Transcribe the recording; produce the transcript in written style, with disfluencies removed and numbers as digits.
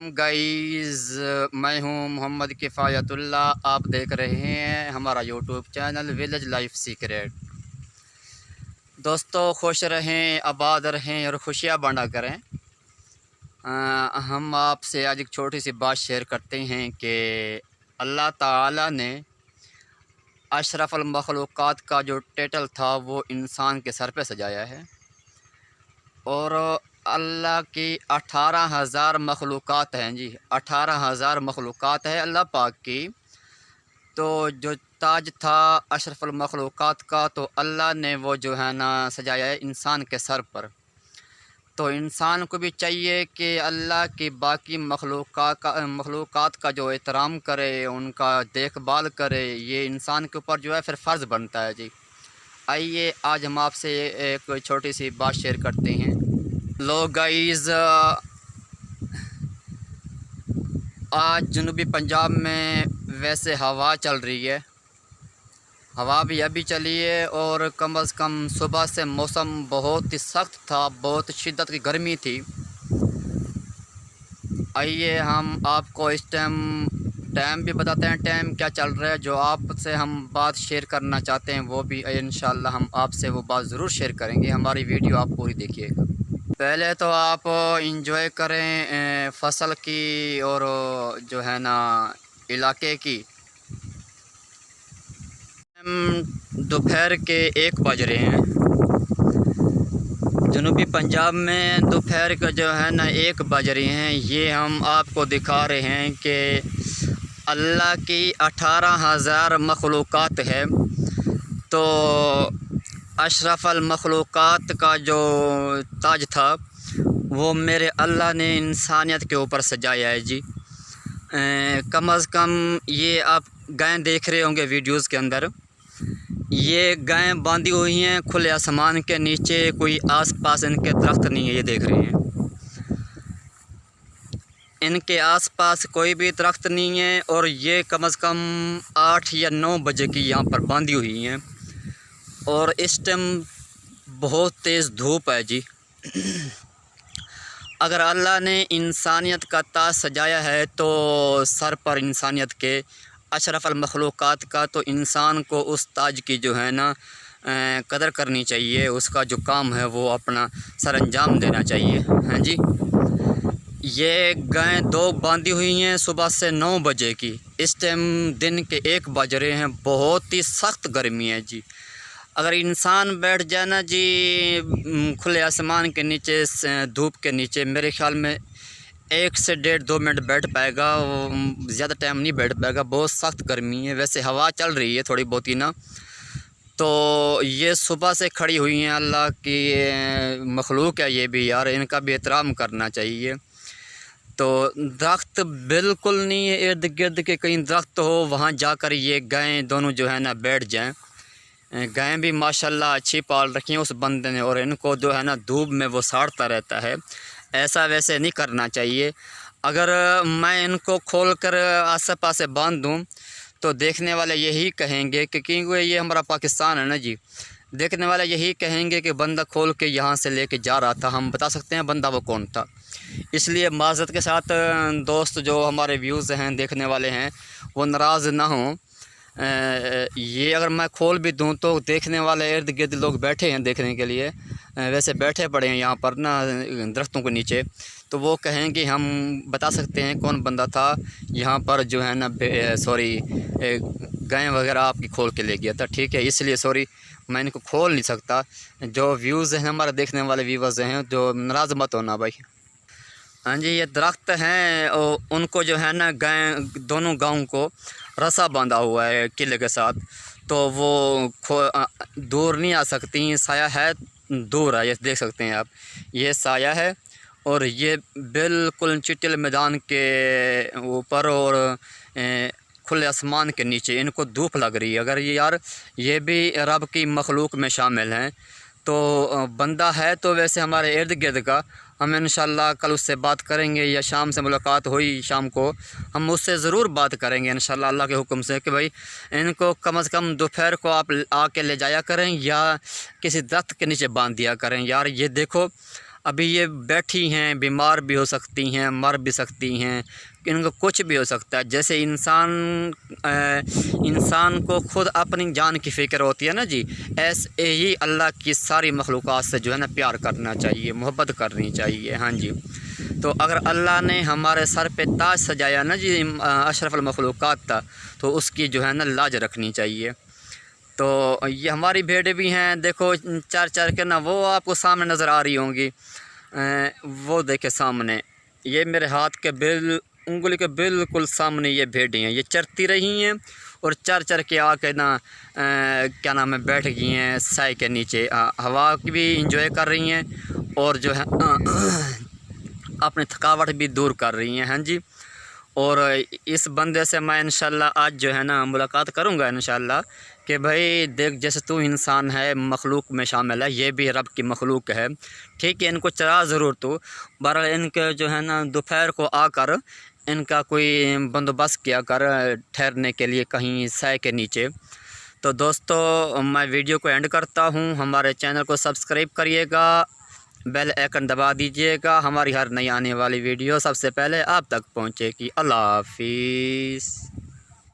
Guys, मैं हूं मोहम्मद किफ़ायतुल्ला। आप देख रहे हैं हमारा YouTube channel village life secret. दोस्तों, खुश रहें, आबाद रहें और खुशियां बना करें। हम आपसे आज एक छोटी सी बात शेयर करते हैं कि अल्लाह ताला ने अशरफुल मखलूक़ात का जो टाइटल था वो इंसान के सर पे सजाया है। और अल्लाह की 18,000 मखलूक़ात हैं जी, 18,000 मखलूक़ात है अल्लाह पाक की। तो जो ताज था अशरफुल मखलूक़ात का, तो अल्लाह ने वो जो है ना सजाया है इंसान के सर पर। तो इंसान को भी चाहिए कि अल्लाह की बाकी मखलूक़ात का जो एहतराम करे, उनका देखभाल करे। ये इंसान के ऊपर जो है फिर फ़र्ज़ बनता है जी। आइए आज हम आपसे एक छोटी सी बात शेयर करते हैं। लो गाइज़, आज जनूबी पंजाब में वैसे हवा चल रही है, हवा भी अभी चली है। और कम अज़ कम सुबह से मौसम बहुत ही सख्त था, बहुत शिद्दत की गर्मी थी। आइए हम आपको इस टाइम भी बताते हैं, टाइम क्या चल रहा है। जो आपसे हम बात शेयर करना चाहते हैं वो भी इंशाल्लाह हम आपसे वो बात ज़रूर शेयर करेंगे। हमारी वीडियो आप पूरी देखिएगा। पहले तो आप इंजॉय करें फसल की और जो है ना इलाके की। दोपहर के 1 बज रहे हैं जनूबी पंजाब में। दोपहर का जो है ना 1 बज रहे हैं। ये हम आपको दिखा रहे हैं कि अल्लाह की 18,000 मखलूक़ात है। तो अशरफुल मखलूक़ात का जो ताज था वो मेरे अल्लाह ने इंसानियत के ऊपर सजाया है जी। कम अज़ कम ये आप गायें देख रहे होंगे वीडियोस के अंदर। ये गायें बांधी हुई हैं खुले आसमान के नीचे, कोई आसपास इनके दरख्त नहीं है। ये देख रहे हैं, इनके आसपास कोई भी दरख्त नहीं है। और ये कम अज़ कम 8 या 9 बजे की यहाँ पर बांधी हुई हैं। और इस टाइम बहुत तेज़ धूप है जी। अगर अल्लाह ने इंसानियत का ताज सजाया है तो सर पर इंसानियत के अशरफुल मखलूक़ात का, तो इंसान को उस ताज की जो है ना कदर करनी चाहिए। उसका जो काम है वो अपना सर अंजाम देना चाहिए। हाँ जी, ये गायें 2 बांधी हुई हैं सुबह से 9 बजे की। इस टाइम दिन के 1 बज रहे हैं। बहुत ही सख्त गर्मी है जी। अगर इंसान बैठ जाए ना जी खुले आसमान के नीचे, धूप के नीचे, मेरे ख़्याल में 1 से 1.5-2 मिनट बैठ पाएगा, ज़्यादा टाइम नहीं बैठ पाएगा। बहुत सख्त गर्मी है। वैसे हवा चल रही है थोड़ी बहुत ही ना। तो ये सुबह से खड़ी हुई हैं, अल्लाह की मखलूक है ये भी यार, इनका भी एहतराम करना चाहिए। तो दरख्त बिल्कुल नहीं है इर्द गिर्द के, कहीं दरख्त हो वहाँ जाकर ये गायें दोनों जो है ना बैठ जाएं। गायें भी माशाल्लाह अच्छी पाल रखी हैं उस बंदे ने, और इनको जो है ना धूप में वो साड़ता रहता है। ऐसा वैसे नहीं करना चाहिए। अगर मैं इनको खोल कर आसे पासे बांध दूँ तो देखने वाले यही कहेंगे कि क्योंकि ये हमारा पाकिस्तान है ना जी, देखने वाले यही कहेंगे कि बंदा खोल के यहाँ से लेके जा रहा था। हम बता सकते हैं बंदा वो कौन था। इसलिए माज़रत के साथ दोस्त, जो हमारे व्यूज़ हैं, देखने वाले हैं, वो नाराज़ ना हों। ये अगर मैं खोल भी दूं तो देखने वाले इर्द गिर्द लोग बैठे हैं देखने के लिए, वैसे बैठे पड़े हैं यहाँ पर ना दरख्तों के नीचे। तो वो कहेंगे, हम बता सकते हैं कौन बंदा था यहाँ पर जो है ना सॉरी गायें वगैरह आपकी खोल के ले गया था। ठीक है, इसलिए सॉरी, मैं इनको खोल नहीं सकता। जो व्यूज़ हैं हमारे देखने वाले व्यूवर्स हैं, जो नाराज़ मत होना भाई। हाँ जी, ये दरख्त हैं और उनको जो है ना दोनों गाँव को रस्सा बांधा हुआ है किले के साथ। तो वो दूर नहीं आ सकती। साया है, दूर है, ये देख सकते हैं आप, ये साया है। और ये बिल्कुल चिटिल मैदान के ऊपर और खुले आसमान के नीचे इनको धूप लग रही है। अगर ये यार ये भी रब की मखलूक में शामिल हैं, तो बंदा है तो वैसे हमारे इर्द गिर्द का। हम इंशाल्लाह कल उससे बात करेंगे, या शाम से मुलाकात हुई शाम को हम उससे ज़रूर बात करेंगे इंशाल्लाह अल्लाह के हुक्म से, कि भाई इनको कम से कम दोपहर को आप आके ले जाया करें या किसी दरख्त के नीचे बांध दिया करें। यार ये देखो, अभी ये बैठी हैं, बीमार भी हो सकती हैं, मर भी सकती हैं, इनको कुछ भी हो सकता है। जैसे इंसान को ख़ुद अपनी जान की फ़िक्र होती है ना जी, ऐसे ही अल्लाह की सारी मखलूक़ात से जो है ना प्यार करना चाहिए, मोहब्बत करनी चाहिए। हाँ जी, तो अगर अल्लाह ने हमारे सर पे ताज सजाया ना जी अशरफुल मखलूक़ात का, तो उसकी जो है ना लाज रखनी चाहिए। तो ये हमारी भेड़ें भी हैं, देखो चार चार के ना, वो आपको सामने नज़र आ रही होंगी, वो देखे सामने, ये मेरे हाथ के उंगली के बिल्कुल सामने ये भेड़ें हैं। ये चरती रही हैं और चर चर के आके ना क्या नाम है बैठ गई हैं साए के नीचे, हवा की भी इंजॉय कर रही हैं और जो है अपनी थकावट भी दूर कर रही हैं। हाँ जी, और इस बंदे से मैं इंशाल्लाह आज जो है ना मुलाकात करूँगा इंशाल्लाह कि भाई देख, जैसे तू इंसान है, मखलूक में शामिल है, ये भी रब की मखलूक है, ठीक है, इनको चरा ज़रूर तू, बहरहाल इनके जो है ना दोपहर को आकर इनका कोई बंदोबस्त किया कर ठहरने के लिए कहीं साए के नीचे। तो दोस्तों मैं वीडियो को एंड करता हूँ, हमारे चैनल को सब्सक्राइब करिएगा, बेल आइकन दबा दीजिएगा, हमारी हर नई आने वाली वीडियो सबसे पहले आप तक पहुँचेगी। अल्लाह हाफिज़।